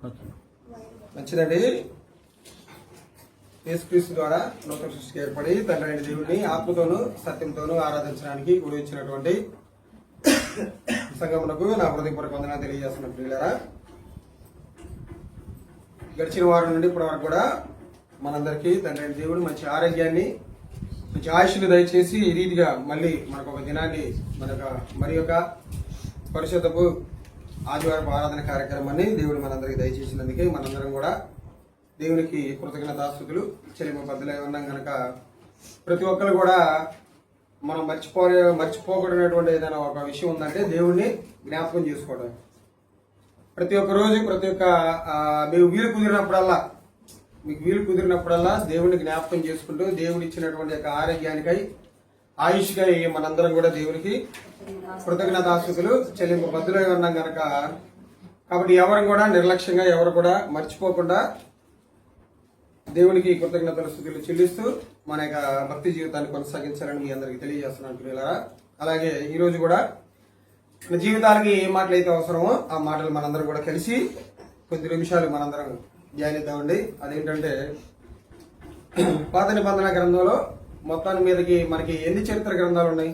మంచిదండి. యేసుక్రీస్తు ద్వారా నూతన సృష్టికి ఏర్పడి తండ్రి అయిన దేవుడిని ఆత్మతోనూ సత్యంతోనూ ఆరాధించడానికి కూడి వచ్చినటువంటి సంఘమునకు నా హృదయపూర్వక వందనాలు తెలియజేస్తున్న ప్రియులారా, గడిచిన వారం నుండి ఇప్పటి వరకు కూడా మనందరికీ తండ్రి అయిన దేవుడు మంచి ఆరోగ్యాన్ని, మంచి ఆయుష్ని దయచేసి ఈ రీతిగా మళ్ళీ మనకు ఒక దినాన్ని మరి యొక్క పరిశుద్ధపు ఆదివారపు ఆరాధన కార్యక్రమాన్ని దేవుడు మనందరికీ దయచేసినందుకే మనందరం కూడా దేవునికి కృతజ్ఞతాస్తుతులు చెల్లింపబద్ధులై ఉన్నాం కనుక ప్రతి ఒక్కరు కూడా మనం మర్చిపోకూడనటువంటి ఏదైనా ఒక విషయం ఉందంటే దేవుణ్ణి జ్ఞాపకం చేసుకోవడం. ప్రతి ఒక్క రోజు మీకు వీలు కుదిరినప్పుడల్లా దేవుణ్ణి జ్ఞాపకం చేసుకుంటూ దేవుడు ఇచ్చినటువంటి యొక్క ఆరోగ్యానికై ఆయుష్కై మనందరం కూడా దేవునికి కృతజ్ఞతాస్తుతులు చెల్లింపబద్ధులై ఉన్నాం కనుక కాబట్టి ఎవరు కూడా నిర్లక్ష్యంగా ఎవరు కూడా మర్చిపోకుండా దేవునికి కృతజ్ఞతల స్థుతులు చెల్లిస్తూ మన యొక్క భక్తి జీవితాన్ని కొనసాగించాలని మీ అందరికీ తెలియజేస్తున్నాను పిల్లలారా. అలాగే ఈ రోజు కూడా మన జీవితాలకి ఏ మాటలు అయితే అవసరమో ఆ మాటలు మనందరం కూడా కలిసి కొద్ది నిమిషాలు మనందరం ధ్యానిద్దామండి. అదేంటంటే పాత నిబంధన గ్రంథంలో మొత్తాన్ని మీదకి మనకి ఎన్ని చరిత్ర గ్రంథాలు ఉన్నాయి?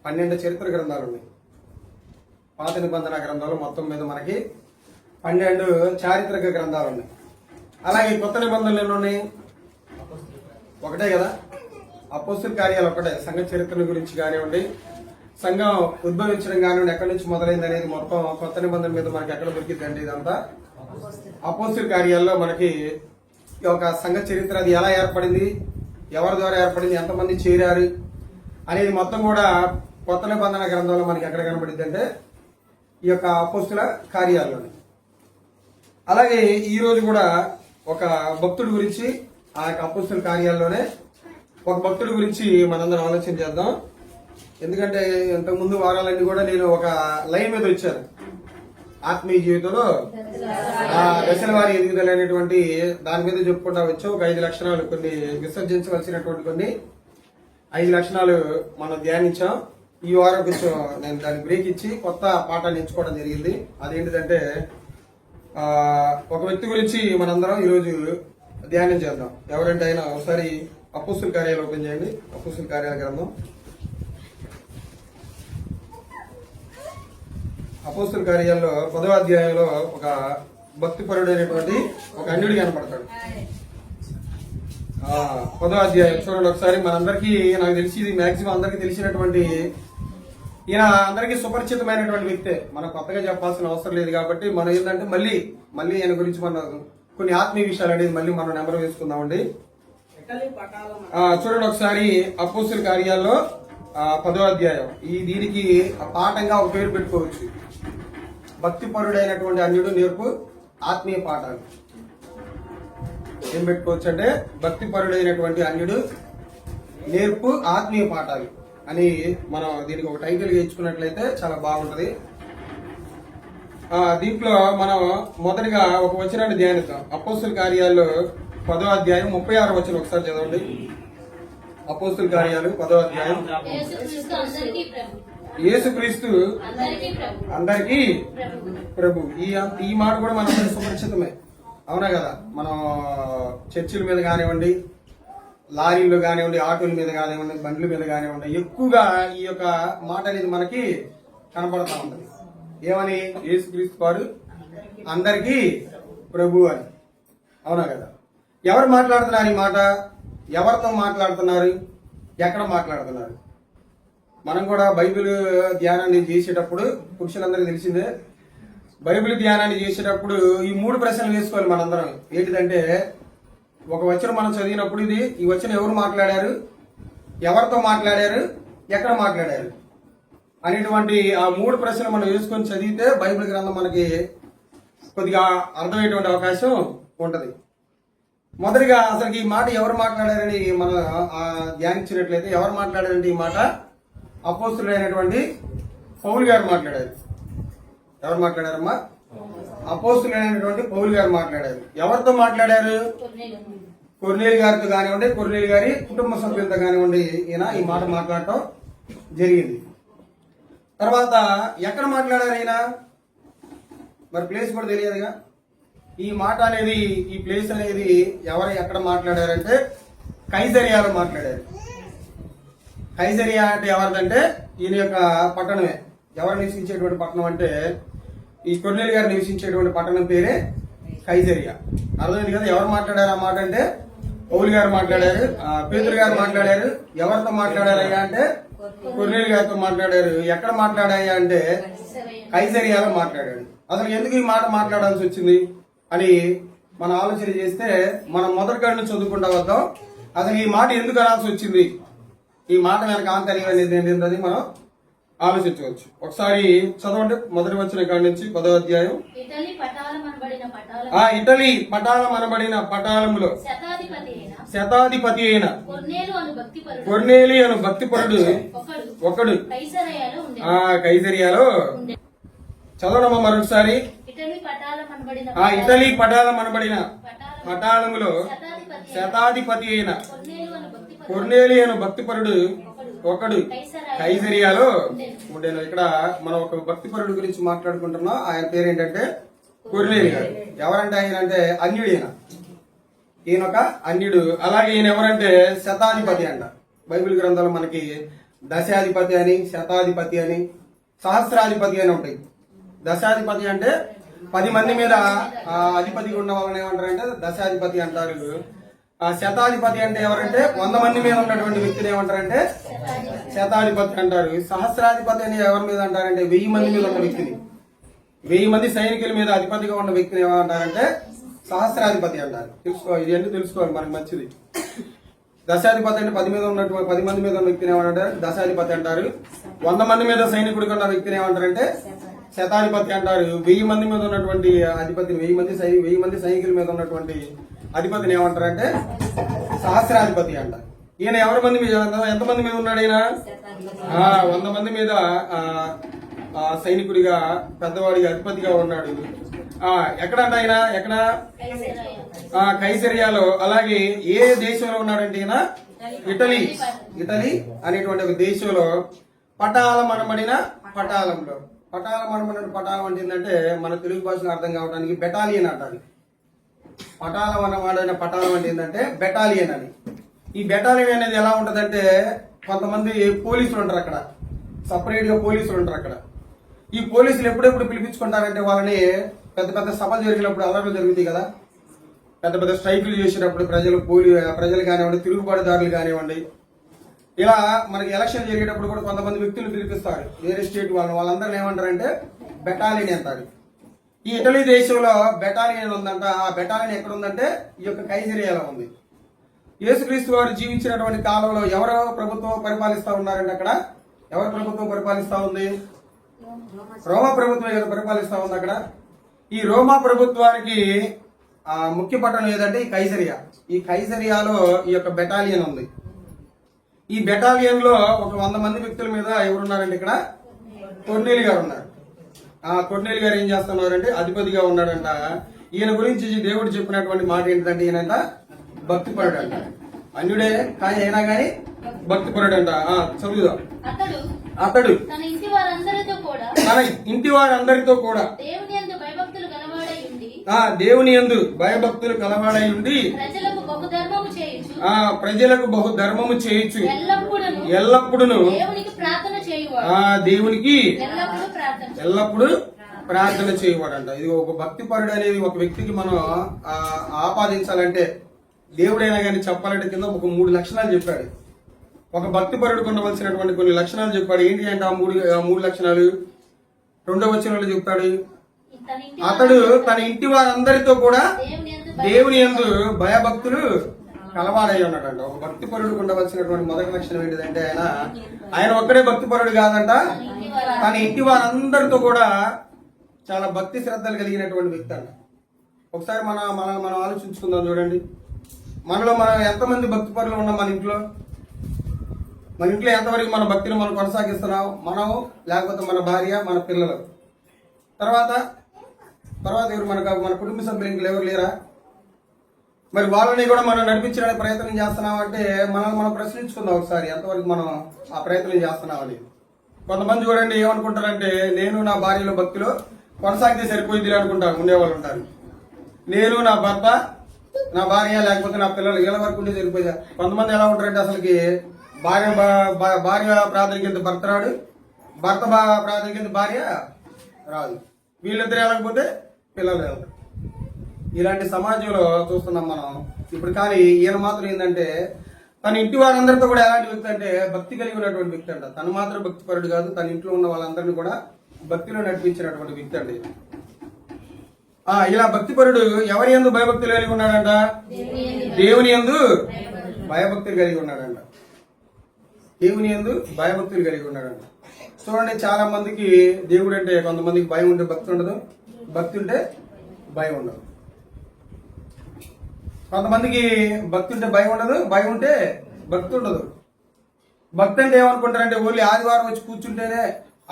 12 చరిత్ర గ్రంథాలు ఉన్నాయి. పాత నిబంధన గ్రంథంలో మొత్తం మీద మనకి 12 చారిత్రక గ్రంథాలు ఉన్నాయి. అలాగే కొత్త నిబంధనలు ఎన్ని ఉన్నాయి? ఒకటే కదా, అపోస్తుల కార్యాలు ఒకటే. సంఘ చరిత్ర గురించి కానివ్వండి, సంఘం ఉద్భవించడం కానివ్వండి, ఎక్కడి నుంచి మొదలైంది అనేది మొత్తం కొత్త నిబంధన మీద మనకి ఎక్కడ దొరికిందండి? ఇదంతా అపోస్తుల కార్యాల్లో మనకి ఒక సంఘ చరిత్ర, అది ఎలా ఏర్పడింది, ఎవరి ద్వారా ఏర్పడింది, ఎంతమంది చేరారు అనేది మొత్తం కూడా కొత్త నిబంధన గ్రంథంలో మనకి ఎక్కడ కనబడింది అంటే ఈ యొక్క అపోస్తుల కార్యాల్లోనే. అలాగే ఈ రోజు కూడా ఒక భక్తుడి గురించి, ఆ యొక్క అపోస్తుల కార్యాల్లోనే ఒక భక్తుడి గురించి మనందరం ఆలోచన చేద్దాం. ఎందుకంటే ఇంతకుముందు వారాలన్నీ కూడా నేను ఒక లైన్ మీద వచ్చాను. ఆత్మీయ జీవితంలో దశల వారి ఎదుగుదల అనేటువంటి దాని మీద చెప్పుకుంటా వచ్చాం. ఒక 5 లక్షణాలు, కొన్ని విసర్జించవలసినటువంటి కొన్ని 5 లక్షణాలు మనం ధ్యానించాం. ఈ వారం కొంచెం నేను దాన్ని బ్రేక్ ఇచ్చి కొత్త పాఠాన్ని ఎంచుకోవడం జరిగింది. అదేంటిదంటే ఒక వ్యక్తి గురించి మనందరం ఈరోజు ధ్యానం చేద్దాం. ఎవరంటే ఆయన ఒకసారి అపోస్తుల కార్యాలు ఓపెన్ చేయండి. అపోస్తుల కార్యాల గ్రంథం, అపోస్తుల కార్యాల్లో 10వ అధ్యాయంలో ఒక భక్తిపరుడైనటువంటి ఒక అన్యుడు కనపడతాడు. 10వ అధ్యాయం చూడండి ఒకసారి. మనందరికీ, నాకు తెలిసి ఇది మాక్సిమం అందరికీ తెలిసినటువంటి, ఈయన అందరికీ సుపరిచితమైనటువంటి వ్యక్తే. మనం కొత్తగా చెప్పాల్సిన అవసరం లేదు. కాబట్టి మనం ఏంటంటే మళ్ళీ ఈయన గురించి మనం కొన్ని ఆత్మీయ విషయాలు అనేది మళ్ళీ మనం నెంబర్ వేసుకుందామండి. చూడండి ఒకసారి అపోస్తుల కార్యాల్లో 10వ అధ్యాయం. దీనికి పాఠంగా ఒక పేరు పెట్టుకోవచ్చు, భక్తిపరుడైనటువంటి అన్యుడు నేర్పు ఆత్మీయ పాఠాలు. ఏం పెట్టుకోవచ్చు అంటే భక్తిపరుడైనటువంటి అన్యుడు నేర్పు ఆత్మీయ పాఠాలు అని మనం దీనికి ఒక టైటిల్ ఇచ్చుకున్నట్లయితే చాలా బాగుంటది. దీంట్లో మనం మొదటిగా ఒక వచనాన్ని ధ్యానిద్దాం. అపోస్తుల కార్యాల్లో 10వ అధ్యాయం 36వ వచనం ఒకసారి చదవండి. అపోస్తుల కార్యాలు 10వ అధ్యాయం. యేసుక్రీస్తు అందరికీ ప్రభు. ఈ మాట కూడా మనందరికీ సుపరిచితమే, అవునా కదా? మనం చర్చిల మీద కానివ్వండి, లారీలు కానివ్వండి, ఆటోల మీద కానివ్వండి, బండ్ల మీద కానివ్వండి, ఎక్కువగా ఈ యొక్క మాట అనేది మనకి కనపడతా ఉంటుంది. ఏమని? యేసుక్రీస్తు వారు అందరికీ ప్రభు అని, అవునా కదా? ఎవరు మాట్లాడుతున్నారు ఈ మాట? ఎవరితో మాట్లాడుతున్నారు? ఎక్కడ మాట్లాడుతున్నారు? మనం కూడా బైబిల్ ధ్యానాన్ని చేసేటప్పుడు, పురుషులందరికీ తెలిసిందే, బైబిల్ ధ్యానాన్ని చేసేటప్పుడు ఈ 3 ప్రశ్నలు వేసుకోవాలి మనందరం. ఏంటిదంటే, ఒక వచనం మనం చదివినప్పుడు ఈ వచనం ఎవరు మాట్లాడారు, ఎవరితో మాట్లాడారు, ఎక్కడ మాట్లాడారు అనేటువంటి ఆ 3 ప్రశ్నలు మనం వేసుకొని చదివితే బైబిల్ గ్రంథం మనకి కొద్దిగా అర్థమయ్యేటువంటి అవకాశం ఉంటది. మొదటిగా అసలు ఈ మాట ఎవరు మాట్లాడారని మనం ధ్యానించినట్లయితే, ఎవరు మాట్లాడారంటే ఈ మాట అపోస్తులైనటువంటి పౌలు గారు మాట్లాడారు. ఎవరు మాట్లాడారమ్మా? అపోస్తులైనటువంటి పౌలు గారు మాట్లాడారు. ఎవరితో మాట్లాడారు? కొర్నేలి గారితో కానివ్వండి, కొర్నేలి గారి కుటుంబ సభ్యులతో కానివ్వండి, ఈయన ఈ మాట మాట్లాడటం జరిగింది. తర్వాత ఎక్కడ మాట్లాడారు? ఆయన మరి ప్లేస్ కూడా తెలియదుగా. ఈ మాట అనేది, ఈ ప్లేస్ అనేది ఎవరు ఎక్కడ మాట్లాడారంటే కైసరియాలో మాట్లాడారు. కైసరియా అంటే ఎవరిదంటే ఈయన యొక్క పట్టణమే. ఎవరు నివసించేటువంటి పట్టణం అంటే ఈ కొర్నేలి గారు నివసించేటువంటి పట్టణం పేరే కైసరియా. అర్థమైంది కదా. ఎవరు మాట్లాడారు ఆ మాట అంటే పౌలు గారు మాట్లాడారు, పేతురు గారు మాట్లాడారు. ఎవరితో మాట్లాడారయ్యా అంటే కొర్నేలి గారితో మాట్లాడారు. ఎక్కడ మాట్లాడాయా అంటే కైసరియాలో మాట్లాడాడు. అసలు ఎందుకు ఈ మాట మాట్లాడాల్సి వచ్చింది అని మనం ఆలోచన చేస్తే మనం మొదటి కాడి నుంచి చదువుకుంటా వద్దాం. అసలు ఈ మాట ఎందుకు అనాల్సి వచ్చింది, ఈ మాట వెనక ఆంతర్యం అనేది ఏంటని మనం ఆలోచించవచ్చు. ఒకసారి చదవండి, మొదటి వచ్చిన కాడి నుంచి 10వ అధ్యాయం. ఇటలీ పటాలం అనబడిన పటాలములో శతాధిపతి అయిన కొర్నేలి అను భక్తిపరుడు ఒకడు కైసరియాలో. చదవడమ్మా మరొకసారి. ఇటలీ పటాలం అనబడిన పటాలములో శతాధిపతి అయిన కొర్నేలి అను భక్తిపరుడు ఒకడు కైసరియాలో ఉండేను. ఇక్కడ మనం ఒక భక్తిపరుడు గురించి మాట్లాడుకుంటున్నాం. ఆయన పేరు ఏంటంటే కొర్నేలి గారు. ఎవరంటే ఆయన అంటే అన్యుడు. ఈయన ఒక అన్యుడు. అలాగే ఈయన ఎవరంటే శతాధిపతి అంట. బైబిల్ గ్రంథాలు మనకి దశాధిపతి అని, శతాధిపతి అని, సహస్రాధిపతి అని ఉంటాయి. దశాధిపతి అంటే 10 మంది మీద అధిపతిగా ఉన్న వాళ్ళని ఏమంటారంటే దశాధిపతి అంటారు. శతాధిపతి అంటే ఎవరంటే 100 మంది మీద ఉన్నటువంటి వ్యక్తిని ఏమంటారంటే శతాధిపతి అంటారు. సహస్రాధిపతి అని ఎవరి మీద అంటారంటే 1000 మంది మీద ఉన్న వ్యక్తిని, 1000 మంది సైనికుల మీద అధిపతిగా ఉన్న వ్యక్తిని ఏమంటారంటే సహస్రాధిపతి అంటారు. తెలుసుకోవాలి, ఇది అన్ని తెలుసుకోవాలి, మనకి మంచిది. దశాధిపతి అంటే 10 మంది మీద ఉన్న వ్యక్తిని ఏమంటారు దశాధిపతి అంటారు. 100 మంది మీద సైనికుడిగా ఉన్న వ్యక్తిని ఏమంటారంటే శతాధిపతి అంటారు. 1000 మంది మీద ఉన్నటువంటి అధిపతిని, 1000 మంది సైనికుల మీద ఉన్నటువంటి అధిపతిని ఏమంటారంటే సహస్రాధిపతి అంటారు. ఈయన ఎవరి మంది మీద, ఎంతమంది మీద ఉన్నాడు ఈయన? 100 మంది మీద సైనికుడిగా, పెద్దవాడిగా, అధిపతిగా ఉన్నాడు. ఎక్కడంట ఆయన? ఎక్కడ? కైసరియాలో. అలాగే ఏ దేశంలో ఉన్నాడంటే ఈయన ఇటలీ అనేటువంటి ఒక దేశంలో పటాలం అనబడిన పటాలంలో. పటాలం అనబడిన పటాలం అంటే ఏంటంటే మన తెలుగు భాషలో అర్థం కావడానికి బెటాలియన్ అంటారు. పటాలం అనబడిన పటాలం అంటే ఏంటంటే బెటాలియన్ అని. ఈ బెటాలియన్ అనేది ఎలా ఉంటదంటే కొంతమంది పోలీసులు ఉంటారు అక్కడ, సపరేట్ గా పోలీసులు ఉంటారు అక్కడ. ఈ పోలీసులు ఎప్పుడెప్పుడు పిలిపించుకుంటారంటే వాళ్ళని పెద్ద పెద్ద సభలు జరిగినప్పుడు, అల్లర్లు జరుగుతాయి కదా, పెద్ద పెద్ద స్ట్రైకులు చేసినప్పుడు ప్రజలు కానివ్వండి, తిరుగుబాటుదారులు కానివ్వండి, ఇలా మనకి ఎలక్షన్ జరిగేటప్పుడు కూడా కొంతమంది వ్యక్తులు పిలిపిస్తారు వేరే స్టేట్ వాళ్ళందరినీ ఏమంటారంటే బెటాలియన్ అంటారు. ఈ ఇటలీ దేశంలో బెటాలియన్ ఉందంట. ఆ బెటాలియన్ ఎక్కడ ఉందంటే ఈ యొక్క కైసరియాలో ఉంది. యేసుక్రీస్తు వారు జీవించినటువంటి కాలంలో ఎవరో ప్రభుత్వం పరిపాలిస్తా ఉన్నారంటే అక్కడ ఎవరు ప్రభుత్వం పరిపాలిస్తా ఉంది? రోమా ప్రభుత్వం కదా పరిపాలిస్తా ఉంది అక్కడ. ఈ రోమా ప్రభుత్వానికి ముఖ్య పట్టణం ఏదంటే ఈ కైసరియా. ఈ కైసరియాలో ఈ యొక్క బెటాలియన్ ఉంది. ఈ బెటాలియన్ లో ఒక 100 మంది వ్యక్తుల మీద ఎవరున్నారంటే ఇక్కడ కొర్నేలి గారు ఉన్నారు. కొర్నేలి గారు ఏం చేస్తున్నారంటే అధిపతిగా ఉన్నాడంట. ఈయన గురించి దేవుడు చెప్పినటువంటి మాట ఏంటంటే ఈయనంట భక్తిపరుడు అంట. అన్యుడే కానీ అయినా గాని భక్తిపరుడు అంట. చదువుదాం. అతడు తన ఇంటి వారందరితో కూడా దేవుని యందు భయభక్తులు కలవాడై ఉండి ప్రజలకు బహుధర్మము చేయుచు ఎల్లప్పుడూ దేవునికి ఎల్లప్పుడూ ప్రార్థన చేయవాడంట. ఇది ఒక భక్తిపరుడు అనేది ఒక వ్యక్తికి మనం ఆపాదించాలంటే, దేవుడైనా కానీ చెప్పాలంటే కింద ఒక 3 లక్షణాలు చెప్పాడు. ఒక భక్తిపరుడికి ఉండవలసినటువంటి కొన్ని లక్షణాలు చెప్పాడు. ఏంటి అంటే ఆ మూడు లక్షణాలు 2వ వచనంలో చెప్తాడు. అతడు తన ఇంటి వారందరితో కూడా దేవుని యందు భయభక్తులు కలవాడై ఉన్నాడంట. ఒక భక్తిపరుడికి ఉండవలసినటువంటి మొదటి లక్షణం ఏంటిదంటే ఆయన ఒక్కడే భక్తిపరుడు కాదంట, తన ఇంటి వారందరితో కూడా చాలా భక్తి శ్రద్ధలు కలిగినటువంటి వ్యక్తి అంట. ఒకసారి మనం ఆలోచించుకుందాం. చూడండి, మనం ఎంతమంది భక్తిపరులు ఉన్నాం మన ఇంట్లో ఎంతవరకు మన భక్తిని మనం కొనసాగిస్తున్నాం? మనం, లేకపోతే మన భార్య, మన పిల్లలు, తర్వాత ఎవరు? మన కుటుంబ సభ్యులు ఎవరు లేరా? మరి వాళ్ళని కూడా మనం నడిపించడానికి ప్రయత్నం చేస్తున్నాం అంటే మనం ప్రశ్నించుకుందాం ఒకసారి, ఎంతవరకు మనం ఆ ప్రయత్నం చేస్తున్నామని. కొంతమంది చూడండి ఏమనుకుంటారంటే, నేను నా భార్యలో భక్తిలో కొనసాగితే సరిపోయింది అనుకుంటారు ఉండేవాళ్ళు ఉంటారు. నేను నా భర్త నా భార్య లేకపోతే నా పిల్లలు ఇలా వరకు ఉంటే సరిపోయింది. కొంతమంది ఎలా ఉంటారంటే అసలుకి భార్య ప్రార్థన కింద భర్త రాడు, భర్త ప్రార్థన కింద భార్య రాదు, వీళ్ళిద్దరు వెళ్ళకపోతే పిల్లలు వెళ్తారు. ఇలాంటి సమాజంలో చూస్తున్నాం మనం ఇప్పుడు. కానీ ఈయన మాత్రం ఏంటంటే తన ఇంటి వారందరితో కూడా ఎలాంటి వ్యక్తి అంటే భక్తి కలిగి ఉన్నటువంటి వ్యక్తి అంట. తను మాత్రం భక్తిపరుడు కాదు, తన ఇంట్లో ఉన్న వాళ్ళందరినీ కూడా భక్తిలో నడిపించినటువంటి వ్యక్తి అండి. ఇలా భక్తిపరుడు ఎవరి యందు భయభక్తులు కలిగి ఉన్నాడంట? దేవుని యందు భయభక్తులు కలిగి ఉన్నాడంట. దేవుని యందు భయభక్తులు కలిగి ఉన్నాడంట. చూడండి, చాలా మందికి దేవుడు అంటే కొంతమందికి భయం ఉంటే భక్తి ఉండదు, భక్తి ఉంటే భయం ఉండదు. కొంతమందికి భక్తి ఉంటే భయం ఉండదు, భయం ఉంటే భక్తి ఉండదు. భక్తి అంటే ఏమనుకుంటారంటే ఓన్లీ ఆదివారం వచ్చి కూర్చుంటేనే,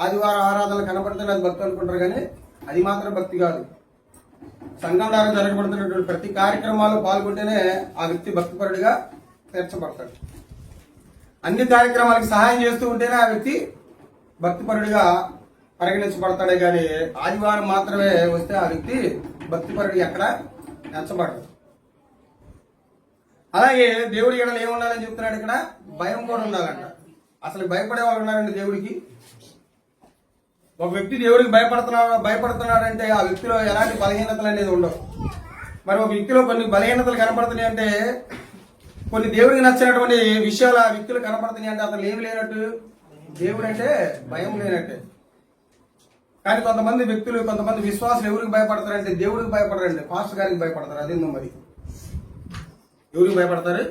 ఆదివారం ఆరాధనలు కనపడితేనే అది భక్తి అనుకుంటారు. కానీ అది మాత్రం భక్తి కాదు. సంఘం ద్వారా జరగబడుతున్నటువంటి ప్రతి కార్యక్రమాల్లో పాల్గొంటేనే ఆ వ్యక్తి భక్తిపరుడిగా తీర్చబడతాడు. అన్ని తీర్చడానికి సహాయం చేస్తూ ఉంటేనే ఆ వ్యక్తి భక్తిపరుడిగా పరిగణించబడతాడే కానీ ఆదివారం మాత్రమే వస్తే ఆ వ్యక్తి భక్తిపరుడు ఎక్కడ ఎంచబడదు. అలాగే దేవుడి ఎడలు ఏముండాలని చెప్తున్నాడు ఇక్కడ? భయం కూడా ఉండాలంట. అసలు భయపడే వాళ్ళు ఉన్నారండి దేవుడికి. ఒక వ్యక్తి దేవుడికి భయపడుతున్నాడంటే ఆ వ్యక్తిలో ఎలాంటి బలహీనతలు అనేది ఉండవు. మరి ఒక వ్యక్తిలో కొన్ని బలహీనతలు కనపడుతున్నాయి అంటే, కొన్ని దేవుడికి నచ్చినటువంటి విషయాలు ఆ వ్యక్తులు కనపడుతున్నాయి అంటే అతను ఏమి లేనట్టు, దేవుడు అంటే భయం లేనట్టే. కానీ కొంతమంది వ్యక్తులు, కొంతమంది విశ్వాసులు ఎవరికి భయపడతారంటే దేవుడికి భయపడరండి, పాస్టర్ గారికి భయపడతారు. అదేందో మరి ఎవరికి భయపడతారు?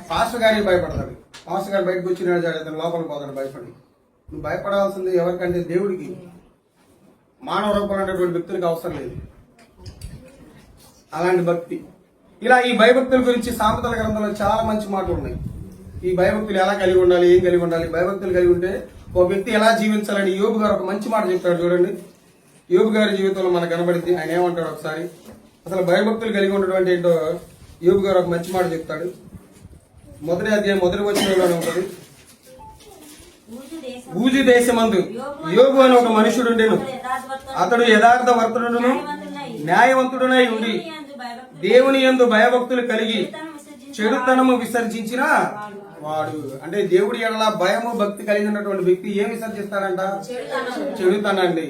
పాస్టర్ గారికి భయపడతాడు. పాస్టర్ గారు బయటకు వచ్చి అతను లోపలికి పోతాడు భయపడి. నువ్వు భయపడాల్సింది ఎవరికంటే దేవుడికి. మానవ రూపంలో ఉన్నటువంటి వ్యక్తులకు అవసరం లేదు అలాంటి భక్తి. ఇలా ఈ భయభక్తుల గురించి సామెతల గ్రంథంలో చాలా మంచి మాటలు ఉన్నాయి. ఈ భయభక్తులు ఎలా కలిగి ఉండాలి, ఏం కలిగి ఉండాలి, భయభక్తులు కలిగి ఉంటే ఒక వ్యక్తి ఎలా జీవించాలని యోబు గారు ఒక మంచి మాట చెప్తాడు. చూడండి, యోబు గారి జీవితంలో మనకు కనబడింది. ఆయన ఏమంటాడు ఒకసారి, అసలు భయభక్తులు కలిగి ఉన్నటువంటి ఏంటో యోబు గారు ఒక మంచి మాట చెప్తాడు. మొదటి అధ్యాయం మొదటి వచనంలోనే ఉంటుంది. ఊజు దేశమందు యోబు అని ఒక మనుషుడు ఉండెను. అతడు యథార్థ వర్తనుడును న్యాయవంతుడునై ఉండి దేవుని యందు భయభక్తులు కలిగి చెడుతనము విసర్జించిన వాడు. అంటే దేవుడి ఎడల భయము భక్తి కలిగి ఉన్నటువంటి వ్యక్తి ఏం విసర్జిస్తాడంట? చెడుతనాన్ని.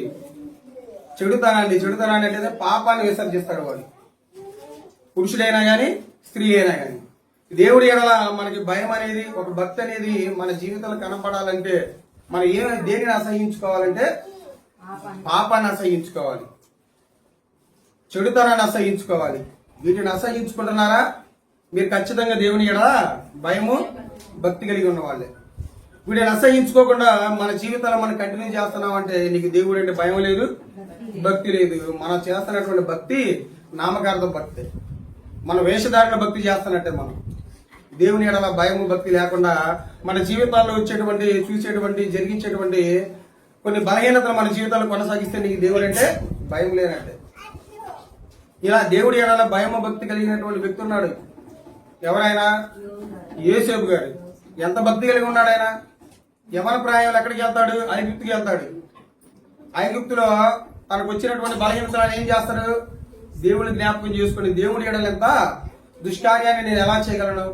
చెడుతనాన్ని అంటే పాపాన్ని విసర్జిస్తాడు వాడు. పురుషుడైనా గాని స్త్రీ అయినా గాని దేవుడి ఎడల మనకి భయం అనేది, ఒక భక్తి అనేది మన జీవితంలో కనపడాలంటే మనం దేనిని అసహించుకోవాలంటే పాపాన్ని అసహించుకోవాలి, చెడుతనాన్ని అసహించుకోవాలి. వీటిని అసహించుకుంటున్నారా మీరు? ఖచ్చితంగా దేవుని ఎడల భయము భక్తి కలిగి ఉన్న వాళ్ళే. వీటిని అసహించుకోకుండా మన జీవితాల్లో మనం కంటిన్యూ చేస్తున్నాం అంటే నీకు దేవుడు అంటే భయం లేదు, భక్తి లేదు. మనం చేస్తున్నటువంటి భక్తి నామకార్థ భక్తి, మన వేషధారణ భక్తి చేస్తున్నట్టే. మనం దేవుని ఎడల భయము భక్తి లేకుండా మన జీవితాల్లో వచ్చేటువంటి, చూసేటువంటి, జరిగించేటువంటి కొన్ని బలహీనతలు మన జీవితాల్లో కొనసాగిస్తే నీకు దేవుడు అంటే భయం లేనట్టే. ఇలా దేవుడి ఎడల భయము భక్తి కలిగినటువంటి వ్యక్తి ఉన్నాడు. ఎవరైనా? యోసేపు గారు. ఎంత భక్తి కలిగి ఉన్నాడు ఆయన? యవన ప్రాయంలో ఎక్కడికి వెళ్తాడు? ఐగుప్తుకి వెళ్తాడు. ఐగుప్తులో తనకు వచ్చినటువంటి బలహీనతలు ఏం చేస్తాడు? దేవుని జ్ఞాపకం చేసుకుని దేవుడి ఎడల ఎంత దుష్కార్యాన్ని నేను ఎలా చేయగలను,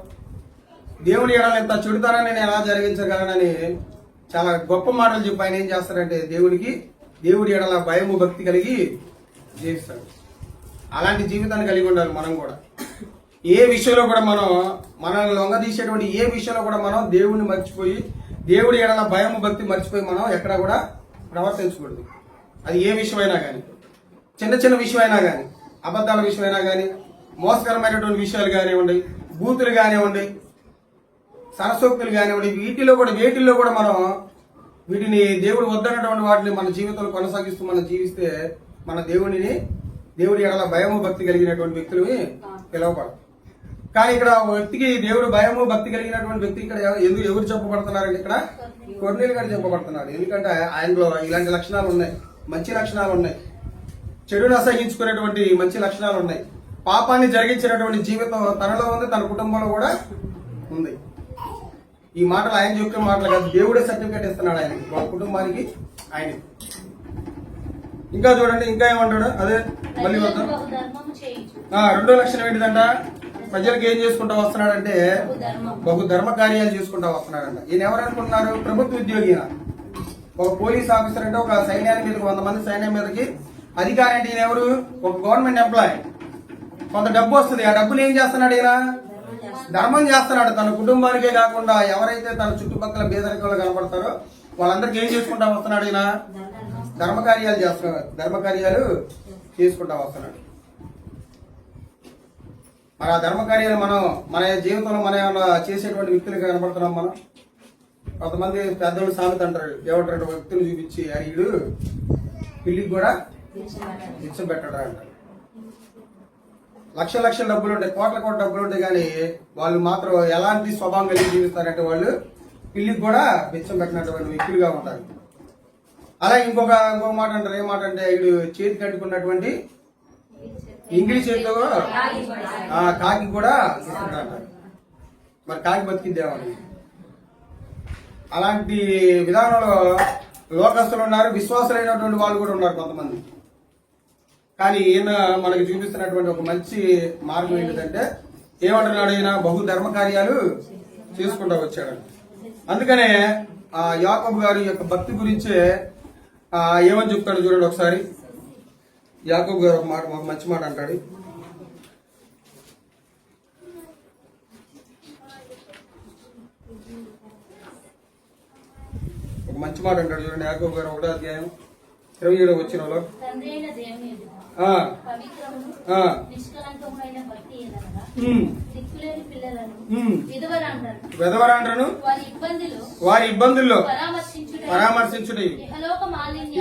దేవుడి ఎడల ఎంత చెడుతనాన్ని నేను ఎలా జరిగించగలనని చాలా గొప్ప మాటలు చెప్పి ఆయన ఏం చేస్తాడంటే దేవుడి ఎడల భయము భక్తి కలిగి జీవిస్తాడు. అలాంటి జీవితాన్ని కలిగి ఉండాలి మనం కూడా. ఏ విషయంలో కూడా మనల్ని లొంగదీసేటువంటి ఏ విషయంలో కూడా మనం దేవుడిని మర్చిపోయి, దేవుడి ఎడల భయము భక్తి మర్చిపోయి మనం ఎక్కడా కూడా ప్రవర్తించకూడదు. అది ఏ విషయమైనా కానీ, చిన్న చిన్న విషయమైనా కానీ, అబద్ధాల విషయమైనా కానీ, మోసకరమైనటువంటి విషయాలు కానివ్వండి, బూతులు కానివ్వండి, సరసోక్తులు కానివ్వండి, వేటిల్లో కూడా మనం వీటిని దేవుడు వద్దన్నటువంటి వాటిని మన జీవితంలో కొనసాగిస్తూ మనం జీవిస్తే మన దేవుడి ఎడల భయము భక్తి కలిగినటువంటి వ్యక్తులు పిలువపడతారు. కానీ ఇక్కడ వ్యక్తికి దేవుడు భయము భక్తి కలిగినటువంటి వ్యక్తి ఇక్కడ ఎవరు చెప్పబడుతున్నారంటే ఇక్కడ కొర్నేలు గారు చెప్పబడుతున్నాడు. ఎందుకంటే ఆయనలో ఇలాంటి లక్షణాలు ఉన్నాయి, మంచి లక్షణాలు ఉన్నాయి. చెడును అసహించుకునేటువంటి మంచి లక్షణాలు ఉన్నాయి. పాపాన్ని జరిగించినటువంటి జీవితం తనలో ఉంది, తన కుటుంబంలో కూడా ఉంది. ఈ మాటలు ఆయన చెప్పే మాటలు కాదు, దేవుడే సర్టిఫికేట్ ఇస్తున్నాడు ఆయనకి, వాళ్ళ కుటుంబానికి, ఆయనకి. ఇంకా చూడండి, ఇంకా ఏమంటాడు? అదే మళ్ళీ వద్దాం. రెండో లక్షణం ఏంటిదంట? ప్రజలకు ఏం చేసుకుంటా వస్తున్నాడంటే బహు ధర్మ కార్యాలు చేసుకుంటా వస్తున్నాడంట. ఈయన ఎవరు అనుకుంటున్నారు? ప్రభుత్వ ఉద్యోగి. ఒక పోలీస్ ఆఫీసర్ అంటే ఒక సైన్యానికి మీదకి 100 మంది సైన్యం మీదకి అధికారి అంటే ఈయన ఎవరు? ఒక గవర్నమెంట్ ఎంప్లాయీ. కొంత డబ్బు వస్తుంది. ఆ డబ్బులు ఏం చేస్తున్నాడు? ఈయన ధర్మం చేస్తున్నాడు. తన కుటుంబానికే కాకుండా ఎవరైతే తన చుట్టుపక్కల పేదరికంలో కనపడతారో వాళ్ళందరికీ ఏం చేసుకుంటా వస్తున్నాడు? ఈయన ధర్మకార్యాలు చేస్తున్నాడు. ధర్మకార్యాలు చేసుకుంటా వస్తున్నాడు. మరి ఆ ధర్మకార్యాలు మనం మన జీవితంలో మనం ఏమన్నా చేసేటువంటి వ్యక్తులుగా కనపడుతున్నాం. మనం కొంతమంది పెద్దోళ్ళు సామెత అంటారు, ఏమంటారు? వ్యక్తులు చూపించి వీడు పిల్లికి కూడా ఇచ్చ పెట్టడా అంటారు. లక్షల డబ్బులు ఉంటాయి, కోట్ల డబ్బులు ఉంటాయి, కానీ వాళ్ళు మాత్రం ఎలాంటి స్వభావం కలిగి జీవిస్తారంటే వాళ్ళు పిల్లికి కూడా బిచ్చం పెట్టినటువంటి వ్యక్తులుగా ఉంటారు. అలాగే ఇంకొక మాట అంటారు. ఏ మాట అంటే వీడు చేతికి కట్టుకున్నటువంటి ఇంగ్లీష్ చేతితో కాకి కూడా ఇస్తుంటారు. మరి కాకి బతికిద్దామని అలాంటి విధానంలో లోకస్తులు ఉన్నారు, విశ్వాసులైనటువంటి వాళ్ళు కూడా ఉన్నారు కొంతమంది. కానీ ఈయన మనకి చూపిస్తున్నటువంటి ఒక మంచి మార్గం ఏంటంటే ఏమంటున్నాడు? ఈయన బహు ధర్మ కార్యాలు చేసుకుంటూ వచ్చాడు. అందుకనే యాకోబు గారి యొక్క భక్తి గురించే ఏమని చెప్తాడు చూడండి ఒకసారి. యాకోబు గారు ఒక మంచి మాట అంటాడు. ఒక మంచి మాట అంటాడు చూడండి. యాకోబు గారు 1వ అధ్యాయం 27వ వచనంలో విధవరాండ్రను వారి ఇబ్బందుల్లో పరామర్శించుట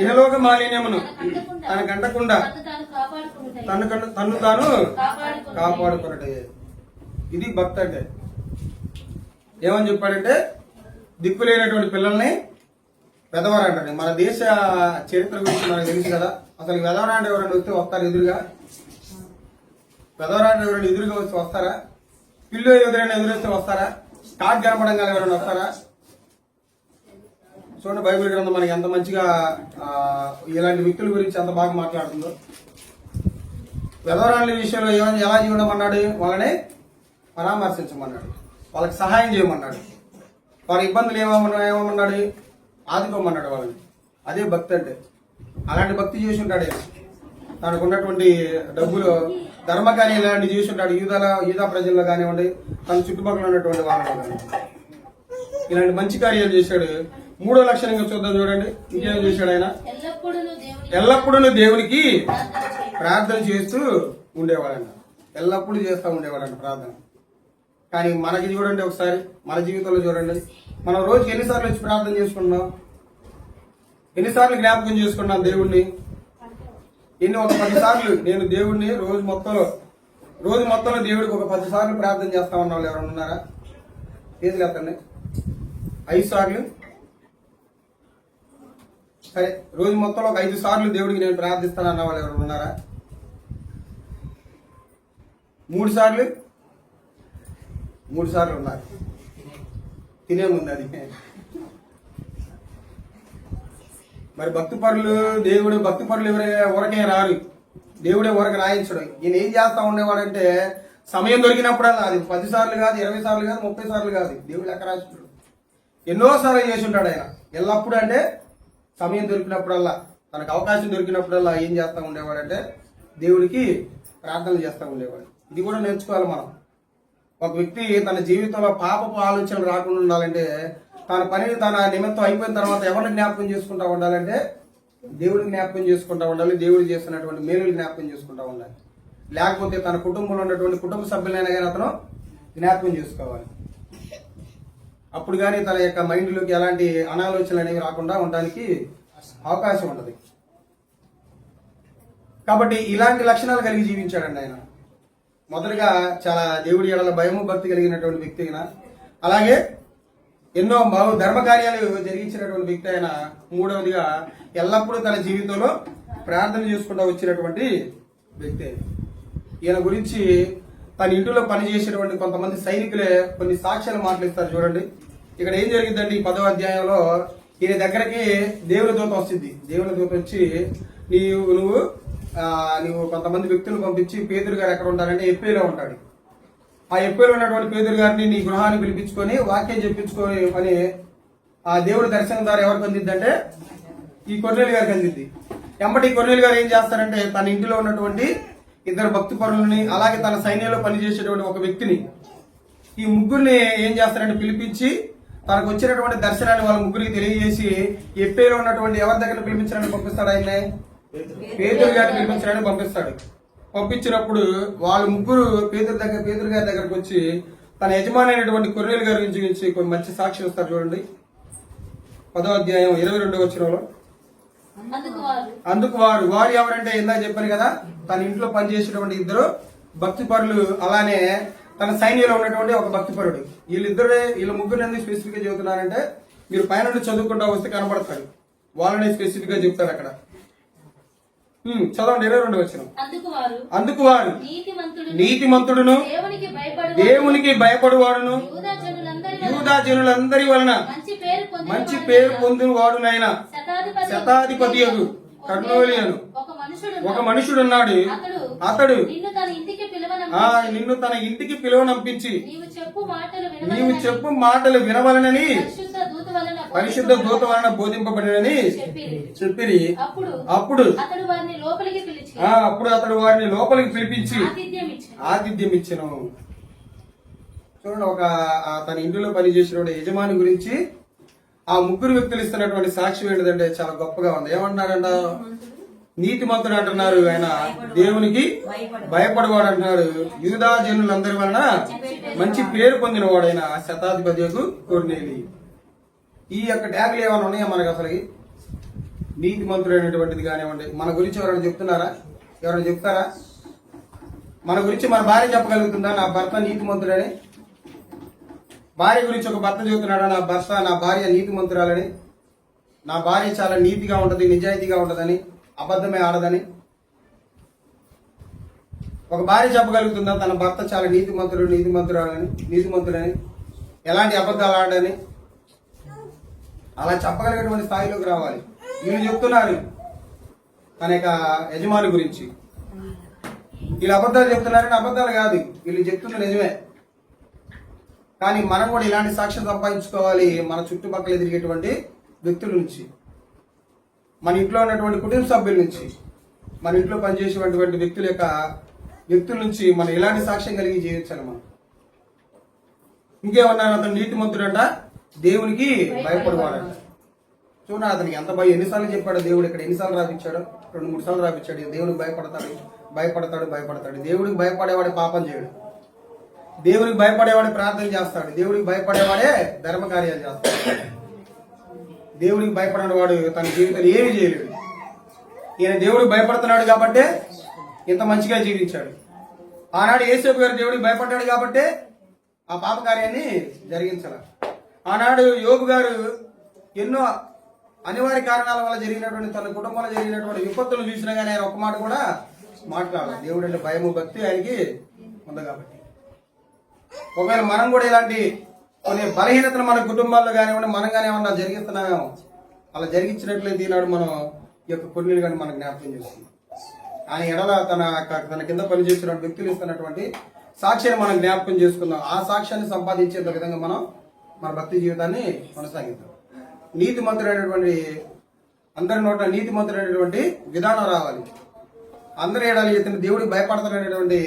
ఇహలోక మాలిన్యమును తనకంటకుండా తను తాను కాపాడుకున్నట్టే. ఇది భక్తి అంటే. ఏమని చెప్పాడంటే దిక్కులేనటువంటి పిల్లల్ని వెధవరాండ్రని. మన దేశ చరిత్ర గురించి మనకు తెలుసు కదా. అసలు వెధవరాండ్ర ఎవరైనా వస్తే వస్తారు ఎదురుగా? వెధవరాండ్ర ఎవరైనా ఎదురుగా వచ్చి వస్తారా? పిల్లు ఎవరైనా ఎదురొస్తే వస్తారా? కాట్ కనపడంగా ఎవరైనా వస్తారా? చూడండి బైబిల్ గ్రంథం మనకి ఎంత మంచిగా ఇలాంటి వ్యక్తుల గురించి ఎంత బాగా మాట్లాడుతుందో. వెధవరాండ్ర విషయంలో ఎలా చేయమన్నాడు? వాళ్ళని పరామర్శించమన్నాడు, వాళ్ళకి సహాయం చేయమన్నాడు, వారి ఇబ్బందులు ఏమన్నాడు? ఆదుకోమన్నాడు వాళ్ళని. అదే భక్తి అంటే. అలాంటి భక్తి చేసి ఉంటాడు. తనకు ఉన్నటువంటి డబ్బులు ధర్మకార్యాలు ఇలాంటివి చేసి ఉంటాడు. యూదా ప్రజల్లో కానివ్వండి, తన చుట్టుపక్కల ఉన్నటువంటి వాళ్ళలో కానీ ఇలాంటి మంచి కార్యాలు చేశాడు. 3వ లక్షణంగా చూద్దాం చూడండి. ఇంకేం చేశాడు ఆయన? ఎల్లప్పుడూ దేవునికి ప్రార్థన చేస్తూ ఉండేవాడంట. ఎల్లప్పుడూ చేస్తూ ఉండేవాడంట ప్రార్థన. కానీ మనకి చూడండి ఒకసారి, మన జీవితంలో చూడండి, మనం రోజుకి ఎన్నిసార్లు వచ్చి ప్రార్థన చేసుకుంటున్నాం? ఎన్నిసార్లు జ్ఞాపకం చేసుకున్నాం దేవుణ్ణి? ఒక 10 సార్లు నేను దేవుణ్ణి రోజు మొత్తంలో దేవుడికి ఒక 10 సార్లు ప్రార్థన చేస్తా ఉన్న వాళ్ళు ఎవరైనా ఉన్నారా? ఏది లేదండి. 5 సార్లు సరే, రోజు మొత్తంలో ఒక 5 సార్లు దేవుడికి నేను ప్రార్థిస్తాను అన్న వాళ్ళు ఎవరైనా ఉన్నారా? 3 సార్లు ఉన్నారు. తినే ముందు అది. మరి భక్తి పరులు ఊరకే రారు. దేవుడే ఊరక రాయించడు. ఈయన ఏం చేస్తా ఉండేవాడంటే సమయం దొరికినప్పుడల్లా, అది 10 సార్లు కాదు, 20 సార్లు కాదు, 30 సార్లు కాదు, దేవుడు లెక్క రాసింటాడు. ఎన్నోసార్లు చేసి ఉంటాడు ఆయన. ఎల్లప్పుడు అంటే సమయం దొరికినప్పుడల్లా, తనకు అవకాశం దొరికినప్పుడల్లా ఏం చేస్తా ఉండేవాడంటే దేవుడికి ప్రార్థనలు చేస్తూ ఉండేవాడు. ఇది కూడా నేర్చుకోవాలి మనం. ఒక వ్యక్తి తన జీవితంలో పాపపు ఆలోచనలు రాకుండా ఉండాలంటే తన పనిని తన నిమిత్తం అయిపోయిన తర్వాత ఎవరిని జ్ఞాపకం చేసుకుంటా ఉండాలంటే దేవుడిని జ్ఞాపకం చేసుకుంటా ఉండాలి. దేవుడు చేస్తున్నటువంటి మేలుని జ్ఞాపకం చేసుకుంటా ఉండాలి. లేకపోతే తన కుటుంబంలో ఉన్నటువంటి కుటుంబ సభ్యులైనా కానీ అతను జ్ఞాపకం చేసుకోవాలి. అప్పుడు కానీ తన యొక్క మైండ్లోకి ఎలాంటి అనాలోచనలు అనేవి రాకుండా ఉండడానికి అవకాశం ఉంటుంది. కాబట్టి ఇలాంటి లక్షణాలు కలిగి జీవించాడండి ఆయన. మొదటిగా చాలా దేవుడి ఎడల భయము భక్తి కలిగినటువంటి వ్యక్తి అయినా, అలాగే ఎన్నో ధర్మకార్యాలు జరిగించినటువంటి వ్యక్తి అయినా, 3వదిగా ఎల్లప్పుడూ తన జీవితంలో ప్రార్థన చేసుకుంటూ వచ్చినటువంటి వ్యక్తి. ఈయన గురించి తన ఇంటిలో పనిచేసేటువంటి కొంతమంది సైనికులే కొన్ని సాక్ష్యాలు మాట్లాడిస్తారు చూడండి. ఇక్కడ ఏం జరిగిందండి? 10వ అధ్యాయంలో ఈయన దగ్గరికి దేవుని దూత వస్తుంది. దేవుని దూత వచ్చి నువ్వు కొంతమంది వ్యక్తులు పంపించి పేదరు గారు ఎక్కడ ఉంటారంటే ఎప్పేలో ఉంటాడు. ఆ ఎప్పేలో ఉన్నటువంటి పేదరు గారిని నీ గృహాన్ని పిలిపించుకొని వాక్యం చెప్పించుకొని అని ఆ దేవుడి దర్శనం ద్వారా ఎవరికి అందిద్దంటే ఈ కొర్నేలు గారికి అందిద్ది. ఎంబటి కొర్నేలు గారు ఏం చేస్తారంటే తన ఇంటిలో ఉన్నటువంటి ఇద్దరు భక్తి పరులని అలాగే తన సైన్యంలో పనిచేసేటువంటి ఒక వ్యక్తిని ఈ ముగ్గురిని ఏం చేస్తారంటే పిలిపించి తనకు వచ్చినటువంటి దర్శనాన్ని వాళ్ళ ముగ్గురికి తెలియజేసి ఎప్పేలో ఉన్నటువంటి ఎవరి దగ్గర పిలిపించడానికి పంపిస్తాడు? ఆయన్ని పేదరు గారిని పిలిపించడానికి పంపిస్తాడు. పంపించినప్పుడు వాళ్ళ ముగ్గురు పేదరు గారి దగ్గరకు వచ్చి తన యజమాని అయినటువంటి కొర్నేలు గారి గురించి కొన్ని మంచి సాక్షి వస్తారు. చూడండి 10వ అధ్యాయం 22వ వచనంలో. అందుకు వారు ఎవరంటే ఇందాక చెప్పాను కదా, తన ఇంట్లో పనిచేసేటువంటి ఇద్దరు భక్తి పరులు, అలానే తన సైన్యంలో ఉన్నటువంటి ఒక భక్తి పరుడు. వీళ్ళ ముగ్గురు ఎందుకు స్పెసిఫిక్ గా చెబుతున్నారంటే మీరు పైన చదువుకుంటా వస్తే కనబడతారు. వాళ్ళని స్పెసిఫిక్ గా చెప్తారు అక్కడ. చదవండి 22వ వచనం. అందుకు వారు నీతిమంతుడును దేవునికి భయపడువాడును యూదా జనులందరి వలన మంచి పేరు పొందిన వాడునైనా శతాధిపతియగు కర్నూలియను ఒక మనుషుడు ఉన్నాడు. అతడు నిన్ను తన ఇంటికి పిలువనంపించి నీవు చెప్పు మాటలు వినవలనని పరిశుద్ధ దూత వలన బోధింపబడినని చెప్పిరి. అప్పుడు అతడు వారిని లోపలికి పిలిపించి ఆతిథ్యం ఇచ్చెను. చూడండి, తన ఇంటిలో పనిచేసిన యజమాని గురించి ఆ ముగ్గురు వ్యక్తులు ఇస్తున్నటువంటి సాక్ష్యం ఏంటిదంటే చాలా గొప్పగా ఉంది. ఏమంటున్నారంట? నీతిమంతుడు అంటున్నారు, ఆయన దేవునికి భయపడవాడు అంటున్నారు, యూదా జనులందరి వలన మంచి పేరు పొందిన వాడైన శతాధిపతియగు కొర్నేలి. ఈ యొక్క ట్యాగులు ఏమైనా ఉన్నాయా మనకు? అసలు నీతిమంతుడు అనేటువంటిది కానివ్వండి. మన గురించి ఎవరైనా చెప్తున్నారా? ఎవరైనా చెప్తారా? మన గురించి మన భార్య చెప్పగలుగుతుందా నా భర్త నీతిమంతుడని? భార్య గురించి ఒక భర్త చెబుతున్నాడా నా భార్య నీతిమంతురాలని, నా భార్య చాలా నీతిగా ఉంటది, నిజాయితీగా ఉంటదని, అబద్ధమే ఆడదని? ఒక భార్య చెప్పగలుగుతుందా తన భర్త చాలా నీతిమంతుడని, ఎలాంటి అబద్ధాలు ఆడని? అలా చెప్పగలిగినటువంటి స్థాయిలోకి రావాలి. వీళ్ళు చెప్తున్నారు తన యొక్క యజమాని గురించి. వీళ్ళు అబద్ధాలు చెప్తున్నారని అబద్ధాలు కాదు, వీళ్ళు చెప్తున్న నిజమే. కానీ మనం కూడా ఇలాంటి సాక్ష్యం సంపాదించుకోవాలి మన చుట్టుపక్కల ఎదిరిగేటువంటి వ్యక్తుల నుంచి, మన ఇంట్లో ఉన్నటువంటి కుటుంబ సభ్యుల నుంచి, మన ఇంట్లో పనిచేసేటువంటి వ్యక్తుల నుంచి మనం ఇలాంటి సాక్ష్యం కలిగి జీవించాలి. మనం ఇంకేమన్నారు? అతను నీతిమంతుడంట, దేవునికి భయపడవాడంట. చూడండి, అతనికి ఎంత భయం. ఎన్నిసార్లు చెప్పాడు దేవుడు? ఇక్కడ ఎన్నిసార్లు రాపించాడు? 2-3 సార్లు రాపించాడు. దేవునికి భయపడతాడు. దేవుడికి భయపడేవాడే పాపం చేయడు. దేవునికి భయపడేవాడే ప్రార్థన చేస్తాడు. దేవుడికి భయపడేవాడే ధర్మ కార్యాలు చేస్తాడు. దేవుడికి భయపడిన వాడు తన జీవితాన్ని ఏమి చేయలేడు. ఈయన దేవుడికి భయపడుతున్నాడు కాబట్టే ఇంత మంచిగా జీవించాడు. ఆనాడు యేసేపు గారు దేవుడికి భయపడ్డాడు కాబట్టే ఆ పాప కార్యాన్ని జరిగించాల. ఆనాడు యోబు గారు ఎన్నో అనివార్య కారణాల వల్ల జరిగినటువంటి తన కుటుంబంలో జరిగినటువంటి విపత్తులు చూసినా కానీ ఆయన ఒక మాట కూడా మాట్లాడాలి. దేవుడు అంటే భయము భక్తి ఆయనకి ఉంది కాబట్టి. ఒకవేళ మనం కూడా ఇలాంటి కొన్ని బలహీనతలు మన కుటుంబాల్లో కానివ్వండి, మనం కానీ ఏమన్నా జరిగిస్తున్నామేమో, అలా జరిగించినట్లయితే ఈనాడు మనం ఈ యొక్క కొన్నిలు కానీ మనకు జ్ఞాపకం చేస్తున్నాం. ఆయన ఎడల తన కింద పనిచేసిన వ్యక్తులు ఇస్తున్నటువంటి సాక్ష్యాన్ని మనం జ్ఞాపకం చేసుకుందాం. ఆ సాక్ష్యాన్ని సంపాదించేంత విధంగా మనం మన భక్తి జీవితాన్ని కొనసాగిద్దాం. నీతిమంతుడైనటువంటి అందరి నోట నీతిమంతుడైనటువంటి విధానం రావాలి. అందరి ఏడాలి ఇతను దేవుడికి భయపడతారనేటువంటి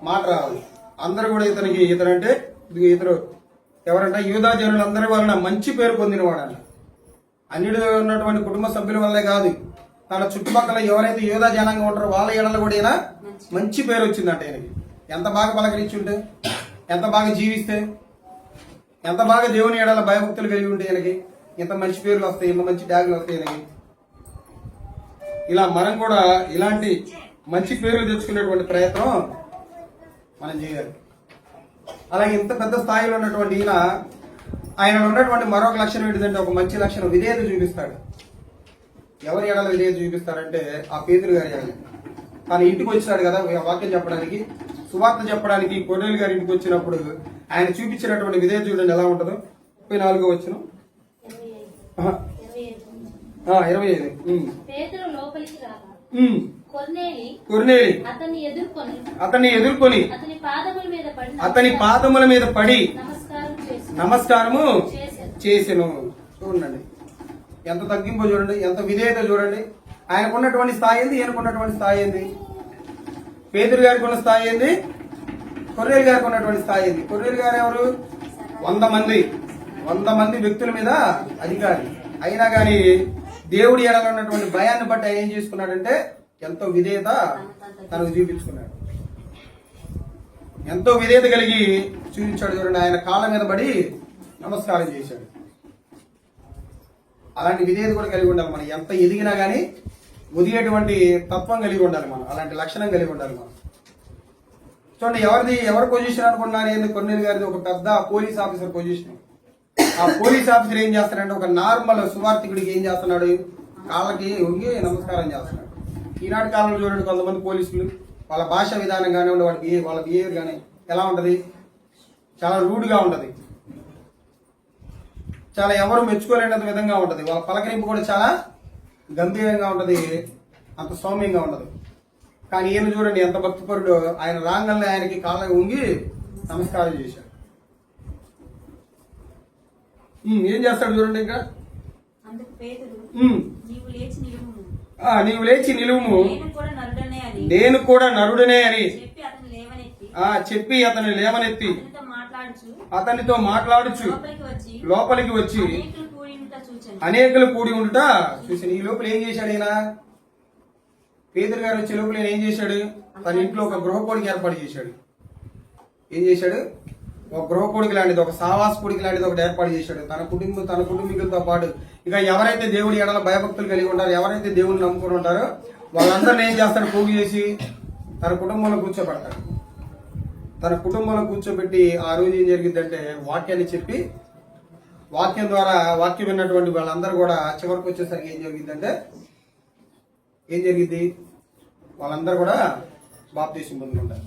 మాట రావాలి. అందరూ కూడా ఇతనంటే ఇతరు ఎవరంట? యూదా జనులందరి వలన మంచి పేరు పొందినవాడంట. అన్నిడు ఉన్నటువంటి కుటుంబ సభ్యుల వల్లే కాదు, తన చుట్టుపక్కల ఎవరైతే యూదా జనాంగం ఉంటారో వాళ్ళ ఏడల కూడా ఈయన మంచి పేరు వచ్చిందంట. ఈయనకి ఎంత బాగా పలకరించి ఉంటే, ఎంత బాగా జీవిస్తే, ఎంత బాగా దేవుని ఏడల భయభక్తులు కలిగి ఉంటే ఈయనకి ఇంత మంచి పేర్లు వస్తాయి, ఇంత మంచి ట్యాగులు వస్తాయి ఈయనకి. ఇలా మనం కూడా ఇలాంటి మంచి పేర్లు తెచ్చుకునేటువంటి ప్రయత్నం మనం చేయాలి. అలాగే ఇంత పెద్ద స్థాయిలో ఉన్నటువంటి ఆయన ఉన్నటువంటి మరొక లక్షణం ఏంటిదంటే, ఒక మంచి లక్షణం విధేయత చూపిస్తాడు. ఎవరి ఎడల విధేయత చూపిస్తాడంటే ఆ పేతురు గారి ఎడల. తన ఇంటికి వచ్చాడు కదా వాక్యం చెప్పడానికి, సువార్త చెప్పడానికి కొర్నేలు గారి ఇంటికి వచ్చినప్పుడు ఆయన చూపించినటువంటి విధేయత చూడండి ఎలా ఉంటుందో. 34వ వచనం 25. కొర్నేలి అతన్ని ఎదుర్కొని అతని పాదముల మీద పడి నమస్కారము చేసెను. చూడండి ఎంత తగ్గింపో, చూడండి ఎంత విధేయత, చూడండి ఆయనకున్నటువంటి స్థాయి ఏంది, ఈయనకున్నటువంటి స్థాయి ఏంది. పేతురు గారికి ఉన్న స్థాయి ఏంది, కొర్నేలి గారికి ఉన్నటువంటి స్థాయి ఏంది. కొర్నేలి గారు ఎవరు? 100 మంది వ్యక్తుల మీద అధికారి. అయినా గాని దేవుడి ఎడల ఉన్నటువంటి భయాన్ని బట్టి ఆయన ఏం చేసుకున్నాడంటే ఎంతో విధేయత తనకు చూపించుకున్నాడు. ఎంతో విధేయత కలిగి చూపించాడు. చూడండి ఆయన కాళ్ళ మీద పడి నమస్కారం చేశాడు. అలాంటి విధేయత కూడా కలిగి ఉండాలి మనం. ఎంత ఎదిగినా గానీ ఉదిగేటువంటి తత్వం కలిగి ఉండాలి మనం. అలాంటి లక్షణం కలిగి ఉండాలి మనం. చూడండి ఎవరి పొజిషన్ అనుకున్నారు ఏంది? కొర్నేలి గారిది ఒక పెద్ద పోలీస్ ఆఫీసర్ పొజిషన్. ఆ పోలీస్ ఆఫీసర్ ఏం చేస్తాడంటే ఒక నార్మల్ సువార్థికుడికి ఏం చేస్తున్నాడు? కాళ్ళకి వంగి నమస్కారం చేస్తున్నాడు. ఈనాటి కాలంలో చూడండి కొంతమంది పోలీసులు వాళ్ళ భాష విధానం కానివ్వండి, వాళ్ళ బిహేవియర్ కానీ ఎలా ఉంటది? చాలా రూడ్ గా ఉంటది. చాలా ఎవరు మెచ్చుకోలేనంత విధంగా ఉంటది. వాళ్ళ పలకరింపు కూడా చాలా గంభీరంగా ఉంటది, అంత సౌమ్యంగా ఉండదు. కానీ ఈయన చూడండి ఎంత భక్తిపరుడు. ఆయన రాంగల్ని ఆయనకి కాళ్ళకి వంగి నమస్కారం చేశాడు. ఏం చేస్తాడు చూడండి. ఇంకా నీవు లేచి నిలువుము, నేను కూడా నరుడనే అని చెప్పి అతను లేవనెత్తి అతనితో మాట్లాడుచు లోపలికి వచ్చి అనేకులు కూడి ఉండుట చూసాను. ఈ లోపల ఏం చేశాడు ఈయన? పేతురు గారు వచ్చే లోపల ఏం చేశాడు? తన ఇంట్లో ఒక గృహకోడికి ఏర్పాటు చేశాడు. ఏం చేశాడు? ఒక గృహకోడికి లాంటిది, ఒక సావాస కొడికి లాంటిది ఒకటి ఏర్పాటు చేశాడు. తన కుటుంబీకులతో పాటు ఇక ఎవరైతే దేవుడి ఎడల భయభక్తులు కలిగి ఉంటారో, ఎవరైతే దేవుడిని నమ్ముకుని ఉంటారో వాళ్ళందరినీ ఏం చేస్తాడు? పోగు చేసి తన కుటుంబంలో కూర్చోబెడతాడు. తన కుటుంబంలో కూర్చోబెట్టి ఆ రోజు ఏం జరిగిందంటే వాక్యాన్ని చెప్పి, వాక్యం ద్వారా వాక్యం విన్నటువంటి వాళ్ళందరూ కూడా చివరికి వచ్చేసరికి ఏం జరిగిందంటే వాళ్ళందరూ కూడా బాప్తీసం పొందుకుంటారు.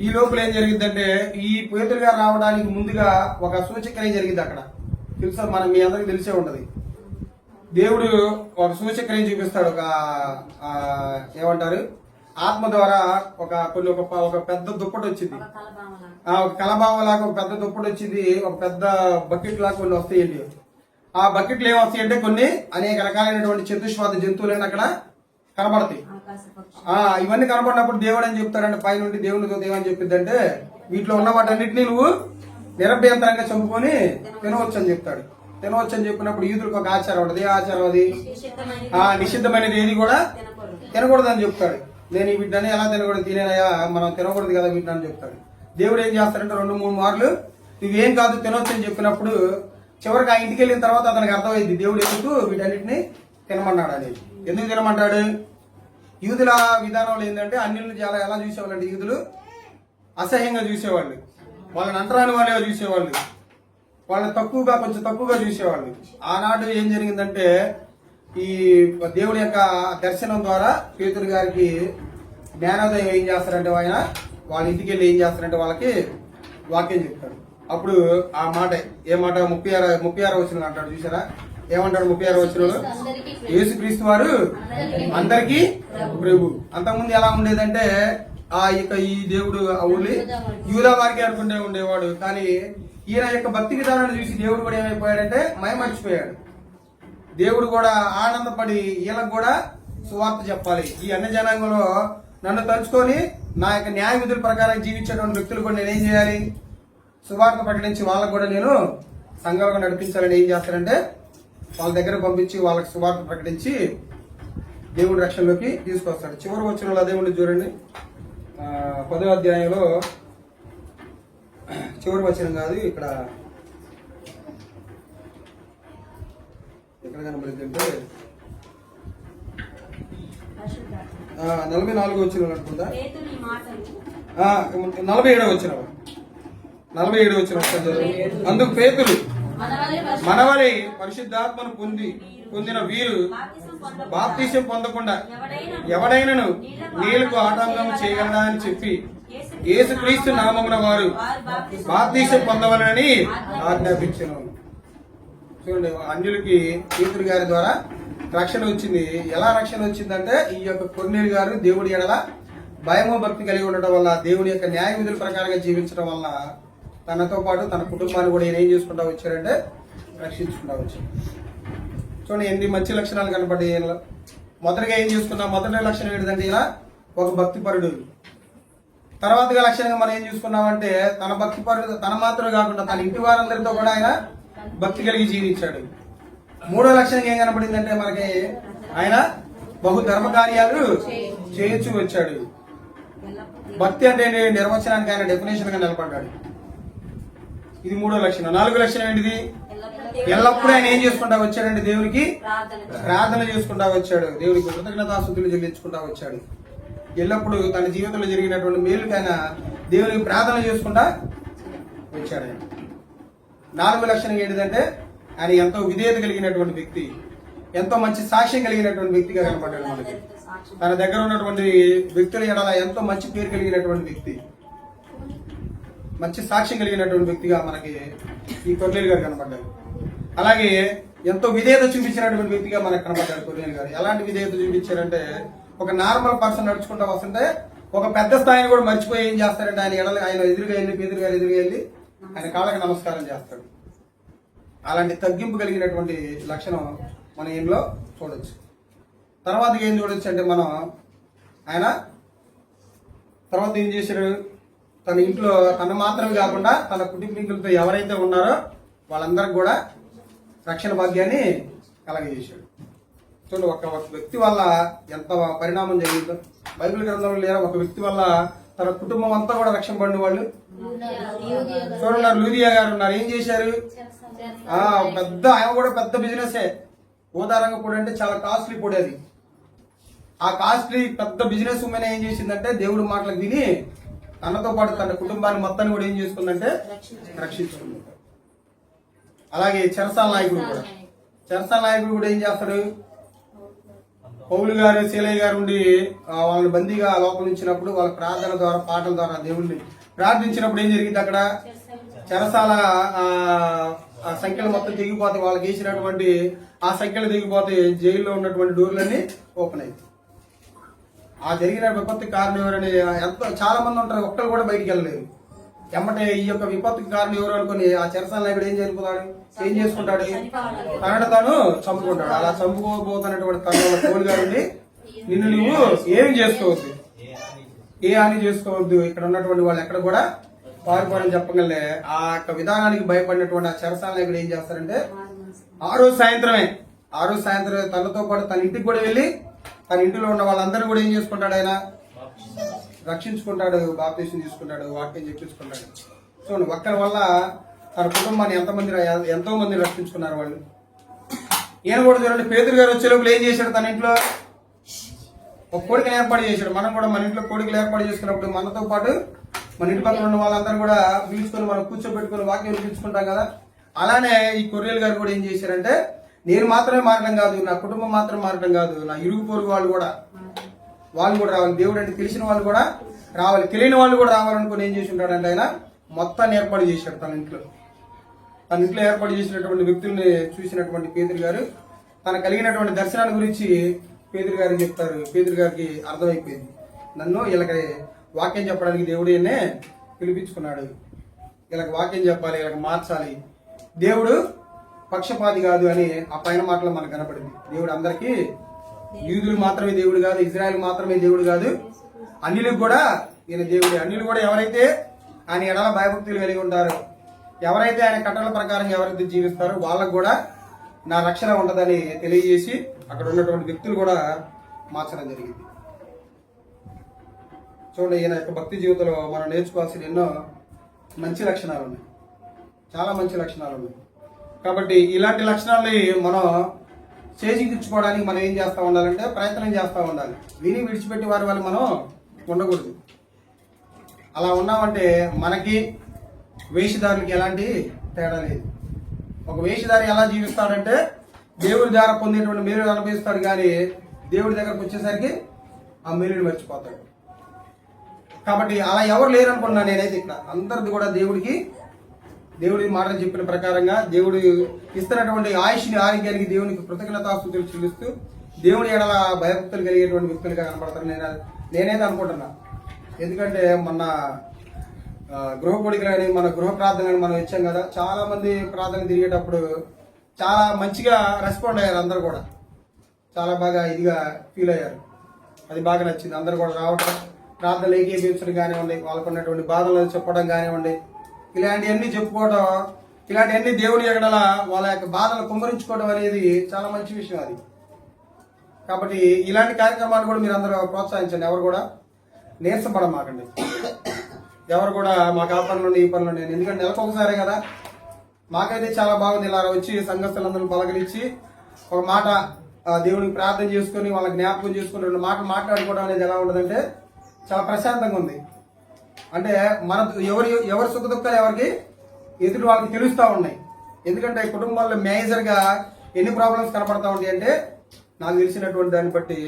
ఈ లోపల ఏం జరిగిందంటే ఈ పేతురు గారు రావడానికి ముందుగా ఒక సూచకనే జరిగింది అక్కడ. తెలుసా? మీ అందరికి తెలిసే ఉంటది. దేవుడు ఒక సూచకని చూపిస్తాడు. ఒక ఏమంటారు, ఆత్మ ద్వారా ఒక పెద్ద దుప్పటి వచ్చింది. ఒక కలబావలాగా ఒక పెద్ద దుప్పటి వచ్చింది. ఒక పెద్ద బకెట్ లాగా కొన్ని వస్తాయండి. ఆ బకెట్లు ఏమొస్తాయంటే కొన్ని అనేక రకాలైనటువంటి చతుష్పాద జంతువులన్నీ అక్కడ కనబడతాయి. ఇవన్నీ కనబడినప్పుడు దేవుడు అని చెప్తాడంటే పైనుండి దేవునితో ఏమని చెప్పిద్దంటే వీటిలో ఉన్న వాటన్నిటిని నువ్వు నిరభ్యంతరంగా చంపుకొని తినవచ్చు అని చెప్తాడు. తినవచ్చు అని చెప్పినప్పుడు యూదులకు ఒక ఆచారం ఉంటుంది. ఏ ఆచారం అది? నిషిద్ధమైనది ఏది కూడా తినకూడదు అని చెప్తాడు. నేను వీటిని ఎలా తినకూడదు? తినేనయా, మనం తినకూడదు కదా వీటిని అని చెప్తాడు. దేవుడు ఏం చేస్తాడంటే 2-3 మార్లు ఇవేం కాదు తినవచ్చు అని చెప్పినప్పుడు చివరికి ఆ ఇంటికి వెళ్ళిన తర్వాత అతనికి అర్థమైంది దేవుడు ఎందుకు వీటన్నిటిని తినమన్నాడు అనేది. ఎందుకు తినమంటాడు? యూదుల విధానంలో ఏంటంటే అన్యులను చాలా ఎలా చూసేవాళ్ళు? యూదులు అసహ్యంగా చూసేవాళ్ళు, వాళ్ళని అంటరాని వాళ్ళగా చూసేవాళ్ళు, వాళ్ళని కొంచెం తక్కువగా చూసేవాళ్ళు. ఆనాడు ఏం జరిగిందంటే ఈ దేవుడి యొక్క దర్శనం ద్వారా పేతురు గారికి జ్ఞానోదయం ఏం చేస్తారంటే ఆయన వాళ్ళ ఇంటికి వెళ్ళి ఏం చేస్తారంటే వాళ్ళకి వాక్యం చెప్తాడు. అప్పుడు ఆ మాట ఏ మాట 36 వచనం అంటాడు చూసారా? ఏమంటాడు 36 వచనంలో? యేసుక్రీస్తు వారు అందరికీ ప్రభు. అంతకుముందు ఎలా ఉండేదంటే ఈ దేవుడు ఊళ్ళి యూదా వారికి అనుకుంటే ఉండేవాడు. కానీ ఈయన యొక్క భక్తి విధానాన్ని చూసి దేవుడు కూడా ఏమైపోయాడంటే మర్చిపోయాడు. దేవుడు కూడా ఆనందపడి వీళ్ళకు కూడా సువార్త చెప్పాలి. ఈ అన్ని జనాంగంలో నన్ను తలుచుకొని నా యొక్క న్యాయ విధుల ప్రకారం జీవించేటువంటి వ్యక్తులు కూడా నేనేం చేయాలి? సువార్త ప్రకటించి వాళ్ళకు కూడా నేను సంఘాలుగా నడిపించాలని ఏం చేస్తారంటే వాళ్ళ దగ్గర పంపించి వాళ్ళకి సువార్త ప్రకటించి దేవుడి రక్షణలోకి తీసుకొస్తాడు. చివరి వచనంలో అదే ఉండి చూడండి. 10వ అధ్యాయంలో చివరి వచనం కాదు, ఇక్కడ ఎక్కడ కనబడిందంటే 44 వచనం అనుకుంటా, 47 వచనం. అందుకు పేతురు మనవలే పరిశుద్ధాత్మను పొందిన వీరు బాప్తీసం పొందకుండా ఎవడైనను నీళ్లకు ఆటంకం చేయగలడా అని చెప్పి యేసుక్రీస్తు నామమున వారు బాప్తీసం పొందవలనని ఆజ్ఞాపించెను. చూడండి, అన్యులకి పేతురు గారి ద్వారా రక్షణ వచ్చింది. ఎలా రక్షణ వచ్చిందంటే ఈ యొక్క కొర్నేలు గారు దేవుడి ఎడల భయము భక్తి కలిగి ఉండటం వల్ల, దేవుడి యొక్క న్యాయ విధుల ప్రకారంగా జీవించడం వల్ల తనతో పాటు తన కుటుంబాన్ని కూడా ఈయన ఏం చేసుకుంటా వచ్చారంటే రక్షించుకుంటా వచ్చారు. చూడండి ఎన్ని మంచి లక్షణాలు కనపడ్డాయి ఈయనలో. మొదటిగా ఏం చేసుకున్నాం, మొదటి లక్షణం ఏంటంటే ఇలా ఒక భక్తిపరుడు. తర్వాతగా లక్షణంగా మనం ఏం చూసుకున్నామంటే తన భక్తిపరుడు తన మాత్రమే కాకుండా తన ఇంటి వారందరితో కూడా ఆయన భక్తి కలిగి జీవించాడు. మూడో లక్షణం ఏం కనపడిందంటే మనకి ఆయన బహు ధర్మ కార్యాలు చేయొచ్చు వచ్చాడు. భక్తి అంటే నిర్వచనానికి ఆయన డెఫినేషన్ గా నిలబడ్డాడు. ఇది మూడో లక్షణం. నాలుగో లక్షణం ఏంటిది, ఎల్లప్పుడూ ఆయన ఏం చేసుకుంటా వచ్చాడంటే దేవునికి ప్రార్థన చేసుకుంటా వచ్చాడు, దేవునికి కృతజ్ఞతాస్తుతులు చెల్లించుకుంటా వచ్చాడు. ఎల్లప్పుడూ తన జీవితంలో జరిగినటువంటి మేలుకి ఆయన దేవునికి ప్రార్థన చేసుకుంటా వచ్చాడు. ఆయన నాలుగో లక్షణం ఏంటిదంటే ఆయన ఎంతో విధేయత కలిగినటువంటి వ్యక్తి, ఎంతో మంచి సాక్ష్యం కలిగినటువంటి వ్యక్తిగా కనపడ్డాడు మనకి. తన దగ్గర ఉన్నటువంటి వ్యక్తుల ఎడల ఎంతో మంచి పేరు కలిగినటువంటి వ్యక్తి, మంచి సాక్ష్యం కలిగినటువంటి వ్యక్తిగా మనకి ఈ కొర్నేలు గారు కనపడ్డారు. అలాగే ఎంతో విధేయత చూపించినటువంటి వ్యక్తిగా మనకు కనపడ్డాడు కొర్నేలు గారు. ఎలాంటి విధేయత చూపించారంటే ఒక నార్మల్ పర్సన్ నడుచుకుంటా వస్తుంటే ఒక పెద్ద స్థాయిని కూడా మర్చిపోయి ఏం చేస్తారంటే ఆయన ఎదురుగా వెళ్ళి పేదరు గారు ఎదురుగా వెళ్ళి ఆయన కాళ్ళకి నమస్కారం చేస్తాడు. అలాంటి తగ్గింపు కలిగినటువంటి లక్షణం మన ఇంట్లో చూడొచ్చు. తర్వాత ఏం చూడొచ్చు అంటే మనం ఆయన తర్వాత ఏం చేశారు, తన ఇంట్లో తన మాత్రమే కాకుండా తన కుటుంబీకులతో ఎవరైతే ఉన్నారో వాళ్ళందరికి కూడా రక్షణ భాగ్యాన్ని కలగజేశాడు. చూడండి, ఒక వ్యక్తి వల్ల ఎంత పరిణామం జరిగిందో. బైబిల్ గ్రంథంలో లేదా ఒక వ్యక్తి వల్ల తన కుటుంబం అంతా కూడా రక్షణ పడిన వాళ్ళు చూడండి. లూదియా గారు ఉన్నారు, ఏం చేశారు, పెద్ద ఆయన కూడా పెద్ద బిజినెస్. ఊదారంగ పొడి అంటే చాలా కాస్ట్లీ పొడి అది. ఆ కాస్ట్లీ పెద్ద బిజినెస్ ఉమెన్ ఏం చేసిందంటే దేవుడి మాటలకు విని తనతో పాటు తన కుటుంబాన్ని మొత్తాన్ని కూడా ఏం చేసుకుందంటే రక్షించుకుంది. అలాగే చెరసాల నాయకుడు కూడా ఏం చేస్తాడు, పౌలు గారు శీలయ్య గారు ఉండి వాళ్ళని బందీగా లోపల ఉంచినప్పుడు వాళ్ళ ప్రార్థన ద్వారా పాటల ద్వారా దేవుడిని ప్రార్థించినప్పుడు ఏం జరిగింది, అక్కడ చెరసాల సంఖ్యలు మొత్తం తెగిపోతే వాళ్ళకి వేసినటువంటి ఆ సంఖ్యలు తెగిపోతే జైల్లో ఉన్నటువంటి డోర్లన్నీ ఓపెన్ అయ్యి ఆ జరిగిన విపత్తుకి కారణం ఎవరని ఎంతో చాలా మంది ఉంటారు, ఒక్కరు కూడా బయటికి వెళ్ళలేదు. ఎమ్మటే ఈ యొక్క విపత్తుకి కారణం ఎవరు అనుకుని ఆ చెరసాల నాయకుడు ఏం చేసుకుంటాడు, తనను తాను చంపుకుంటాడు. అలా చంపుకోబోతున్నటువంటి తన పౌలు గారిని నిన్ను నువ్వు ఏం చేసుకోవద్దు, ఏ హాని చేసుకోవద్దు, ఇక్కడ ఉన్నటువంటి వాళ్ళు ఎక్కడ కూడా పారిపోవడం చెప్పగలే. ఆ యొక్క విధానానికి భయపడినటువంటి ఆ చెరసాల నాయకుడు ఏం చేస్తారంటే ఆ రోజు సాయంత్రమే తనతో పాటు తన ఇంటికి కూడా వెళ్ళి తన ఇంటిలో ఉన్న వాళ్ళందరూ కూడా ఏం చేసుకుంటాడు, ఆయన రక్షించుకుంటాడు, బాప్తీసం తీసుకుంటాడు, వాక్యం చెప్పించుకుంటాడు. చూడండి, ఒక్కరి వల్ల తన కుటుంబాన్ని ఎంతో మంది రక్షించుకున్నారు వాళ్ళు. ఈయన కూడా చూడండి, పేతురు గారు వచ్చే లోపల ఏం చేశాడు, తన ఇంట్లో ఒక కోడికను ఏర్పాటు చేశాడు. మనం కూడా మన ఇంట్లో కోడికలు ఏర్పాటు చేసుకున్నప్పుడు మనతో పాటు మన ఇంటి పక్కన ఉన్న వాళ్ళందరూ కూడా పిలుచుకొని మనం కూర్చోబెట్టుకుని వాక్యం వినిపించుకుంటాం కదా. అలానే ఈ కొర్నేలు గారు కూడా ఏం చేశారంటే నేను మాత్రమే మారడం కాదు, నా కుటుంబం మాత్రం మారడం కాదు, నా ఇరుగు పొరుగు వాళ్ళు కూడా రావాలి, దేవుడు అంటే తెలిసిన వాళ్ళు కూడా రావాలి, తెలియని వాళ్ళు కూడా రావాలనుకుని ఏం చేసి ఉంటాడంటే ఆయన మొత్తాన్ని ఏర్పాటు చేశాడు. తన ఇంట్లో ఏర్పాటు చేసినటువంటి వ్యక్తుల్ని చూసినటువంటి పేతురు గారు తన కలిగినటువంటి దర్శనాన్ని గురించి పేతురు గారికి చెప్తారు. పేతురు గారికి అర్థమైపోయింది, నన్ను వీళ్ళకి వాక్యం చెప్పడానికి దేవుడినే పిలిపించుకున్నాడు, వీళ్ళకి వాక్యం చెప్పాలి, వీళ్ళకి మార్చాలి, దేవుడు పక్షపాతి కాదు అని ఆ పైన మాటలో మనకు కనపడింది. దేవుడు అందరికీ, యూదులు మాత్రమే దేవుడు కాదు, ఇజ్రాయెల్ మాత్రమే దేవుడు కాదు, అన్యులకు కూడా ఈయన దేవుడే. అన్యులు కూడా ఎవరైతే ఆయన ఎడల భయభక్తులు కలిగి ఉంటారో, ఎవరైతే ఆయన కట్టల ప్రకారం ఎవరైతే జీవిస్తారో వాళ్ళకు కూడా నా రక్షణ ఉంటుందని తెలియజేసి అక్కడ ఉన్నటువంటి వ్యక్తులు కూడా మార్చడం జరిగింది. చూడండి, ఈయన యొక్క భక్తి జీవితంలో మనం నేర్చుకోవాల్సిన ఎన్నో మంచి లక్షణాలు ఉన్నాయి, చాలా మంచి లక్షణాలు ఉన్నాయి. కాబట్టి ఇలాంటి లక్షణాలని మనం చేజిక్కించుకోవడానికి మనం ఏం చేస్తూ ఉండాలంటే ప్రయత్నం చేస్తూ ఉండాలి. విని విడిచిపెట్టి వారి వాళ్ళు మనం ఉండకూడదు. అలా ఉన్నామంటే మనకి వేషధారులకి ఎలాంటి తేడా లేదు. ఒక వేషధారి ఎలా జీవిస్తాడంటే దేవుడి ద్వారా పొందేటువంటి మేలు అనుభవిస్తాడు, కానీ దేవుడి దగ్గరకు వచ్చేసరికి ఆ మేలుని మర్చిపోతాడు. కాబట్టి అలా ఎవరు లేరనుకున్నా నేనైతే ఇక్కడ అందరిది కూడా దేవుడికి దేవుడి మాటలు చెప్పిన ప్రకారంగా దేవుడు ఇస్తున్నటువంటి ఆయుష్ని ఆరోగ్యానికి దేవునికి కృతజ్ఞతాస్తుతులు చెల్లిస్తూ దేవుని ఎడల భయభక్తులు కలిగేటువంటి వ్యక్తులుగా కనపడతారు నేనైతే అనుకుంటున్నా. ఎందుకంటే మొన్న గృహ కోడికలని మన గృహ ప్రార్థనని మనం ఇచ్చాం కదా, చాలా మంది ప్రార్థన తిరిగేటప్పుడు చాలా మంచిగా రెస్పాండ్ అయ్యారు. అందరు కూడా చాలా బాగా ఇదిగా ఫీల్ అయ్యారు. అది బాగా నచ్చింది. అందరు కూడా రావటం, ప్రార్థనలు ఏకీభవించడం కానివ్వండి, వాళ్ళకు ఉన్నటువంటి బాధలు చెప్పడం కానివ్వండి, ఇలాంటివన్నీ చెప్పుకోవడం, ఇలాంటివన్నీ దేవుని ఎగడల వాళ్ళ యొక్క బాధలు కుమ్మరించుకోవడం అనేది చాలా మంచి విషయం అది. కాబట్టి ఇలాంటి కార్యక్రమాలు కూడా మీరు అందరూ ప్రోత్సహించండి. ఎవరు కూడా నీరసపడమాకండి. ఎవరు కూడా మాకు ఆ పనులు ఈ పనులు నేను, ఎందుకంటే నెలకు ఒకసారే కదా. మాకైతే చాలా బాగుంది. ఇలా వచ్చి సంఘస్థులందరూ పలకరించి ఒక మాట దేవునికి ప్రార్థన చేసుకుని వాళ్ళ జ్ఞాపకం చేసుకుని 2 మాటలు మాట్లాడుకోవడం అనేది ఎలా ఉండదంటే చాలా ప్రశాంతంగా ఉంది. అంటే మన ఎవరి సుఖ దుఃఖాలు ఎవరికి ఎదుటి వాళ్ళకి తెలుస్తూ ఉన్నాయి. ఎందుకంటే కుటుంబాల్లో మేజర్గా ఎన్ని ప్రాబ్లమ్స్ కనపడతా ఉంటాయి అంటే నాకు తెలిసినటువంటి దాన్ని బట్టి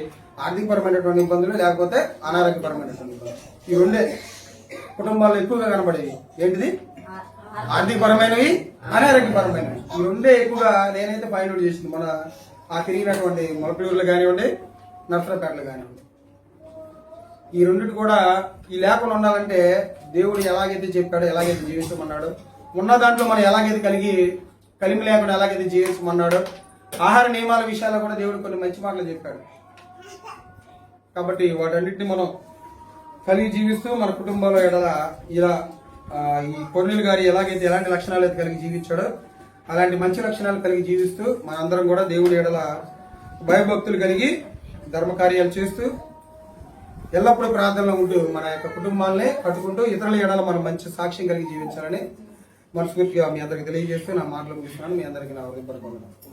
ఆర్థికపరమైనటువంటి ఇబ్బందులు, లేకపోతే అనారోగ్యపరమైనటువంటి ఇబ్బందులు. ఈ 2 కుటుంబాల్లో ఎక్కువగా కనబడేవి. ఏంటిది? ఆర్థికపరమైనవి, అనారోగ్యపరమైనవి. ఈ 2 ఎక్కువగా నేనైతే ఫైండ్ అవుట్ చేసింది. మన ఆ తిరిగినటువంటి మొలకలూరులో కానివ్వండి, నర్సరాపేటలో కానివ్వండి. ఈ 2 కూడా ఈ లేకుండా ఉండాలంటే దేవుడు ఎలాగైతే చెప్పాడో, ఎలాగైతే జీవించమన్నాడు, ఉన్న దాంట్లో మనం ఎలాగైతే కలిమి లేకుండా ఎలాగైతే జీవించమన్నాడో, ఆహార నియమాల విషయాల్లో కూడా దేవుడు కొన్ని మంచి మాటలు చెప్పాడు. కాబట్టి వాటన్నిటిని మనం కలిగి జీవిస్తూ మన కుటుంబంలో ఎడల ఇలా ఈ కొర్నేలు గారి ఎలాంటి లక్షణాలు అయితే కలిగి జీవించాడో అలాంటి మంచి లక్షణాలు కలిగి జీవిస్తూ మనందరం కూడా దేవుడి ఎడల భయభక్తులు కలిగి ధర్మకార్యాలు చేస్తూ ఎల్లప్పుడూ ప్రార్థనలో ఉంటూ మన యొక్క కుటుంబాలనే కట్టుకుంటూ ఇతరుల ఎడల మనం మంచి సాక్ష్యం కలిగి జీవించాలని మనస్ఫూర్తిగా మీ అందరికి తెలియజేస్తూ నా మాటలు ముగిస్తున్నాను. మీ అందరికీ నా హృదయపూర్వక వందనాలు.